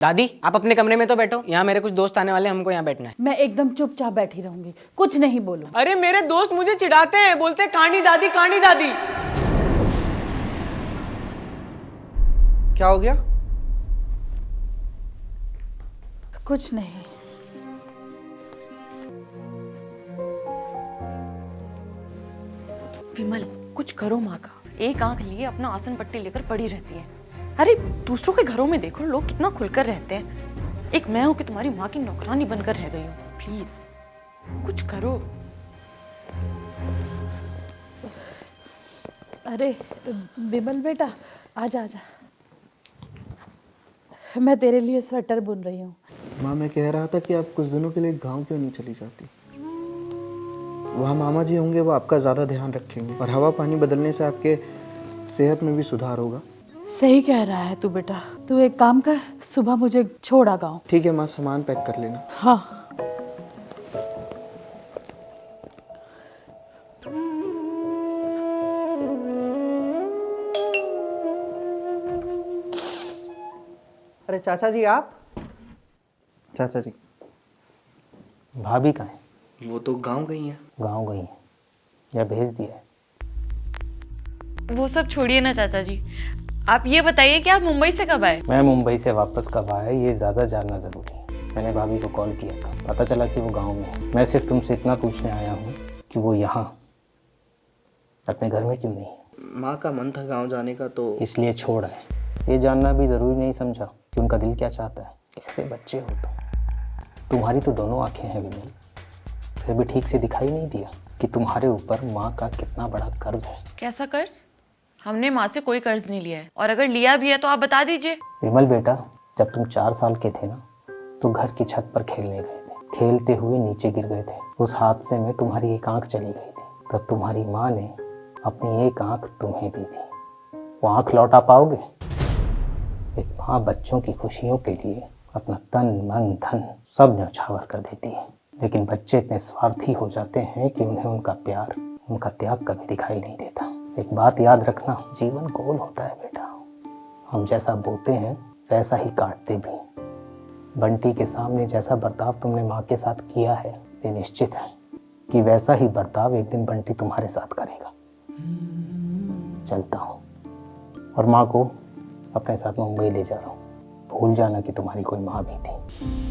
दादी आप अपने कमरे में तो बैठो, यहाँ मेरे कुछ दोस्त आने वाले हैं, हमको यहाँ बैठना है। मैं एकदम चुपचाप बैठी रहूंगी, कुछ नहीं बोलूं। अरे मेरे दोस्त मुझे चिढ़ाते हैं, बोलते हैं कहानी दादी कहानी दादी। क्या हो गया? कुछ नहीं। विमल कुछ करो, माँ का एक आंख लिए अपना आसन पट्टी लेकर पड़ी रहती है। अरे दूसरों के घरों में देखो लोग कितना खुलकर रहते हैं, एक मैं हूं कि तुम्हारी माँ की नौकरानी बनकर रह गई हूँ। प्लीज कुछ करो। अरे विमल बेटा आजा आजा, मैं तेरे लिए स्वेटर बुन रही हूँ। माँ मैं कह रहा था कि आप कुछ दिनों के लिए गांव क्यों नहीं चली जाती? वहाँ मामा जी होंगे, वो आपका ज़्यादा ध्यान रखेंगे और हवा पानी बदलने से आपके सेहत में भी सुधार होगा। सही कह रहा है तू बेटा, तू एक काम कर, सुबह मुझे छोड़ा गाँव। ठीक है माँ, सामान पैक कर लेना। हाँ। अरे चाचा जी आप? चाचा जी भाभी कहाँ है? वो तो गांव गई हैं। गांव गई है या भेज दिया है? वो सब छोड़िए ना चाचा जी, आप ये बताइए कि आप मुंबई से कब आए? मैं मुंबई से वापस कब आया ये ज़्यादा जानना ज़रूरी है। मैंने भाभी को कॉल किया था, पता चला कि वो गांव में है। मैं सिर्फ तुमसे इतना पूछने आया हूँ कि वो यहाँ अपने घर में क्यों नहीं है? माँ का मन था गांव जाने का तो इसलिए छोड़ आए। ये जानना भी ज़रूरी नहीं समझा कि उनका दिल क्या चाहता है? कैसे बच्चे हो तुम्हारी तो दोनों आँखें हैं विमल, फिर भी ठीक से दिखाई नहीं दिया कि तुम्हारे ऊपर माँ का कितना बड़ा कर्ज है। कैसा कर्ज? हमने माँ से कोई कर्ज नहीं लिया है, और अगर लिया भी है तो आप बता दीजिए। विमल बेटा, जब तुम 4 साल के थे ना तो घर की छत पर खेलने गए थे, खेलते हुए नीचे गिर गए थे। उस हादसे में तुम्हारी एक आंख चली गई थी, तब तुम्हारी माँ ने अपनी एक आंख तुम्हें दी थी। वो आंख लौटा पाओगे? एक माँ बच्चों की खुशियों के लिए अपना तन मन धन सब न्यौछावर कर देती है, लेकिन बच्चे इतने स्वार्थी हो जाते हैं कि उन्हें उनका प्यार उनका त्याग कभी दिखाई नहीं देता। एक बात याद रखना, जीवन गोल होता है बेटा, हम जैसा बोते हैं वैसा ही काटते भी। बंटी के सामने जैसा बर्ताव तुमने माँ के साथ किया है, ये निश्चित है कि वैसा ही बर्ताव एक दिन बंटी तुम्हारे साथ करेगा। चलता हूँ और माँ को अपने साथ मुंबई ले जा रहा हूँ। भूल जाना कि तुम्हारी कोई माँ भी थी।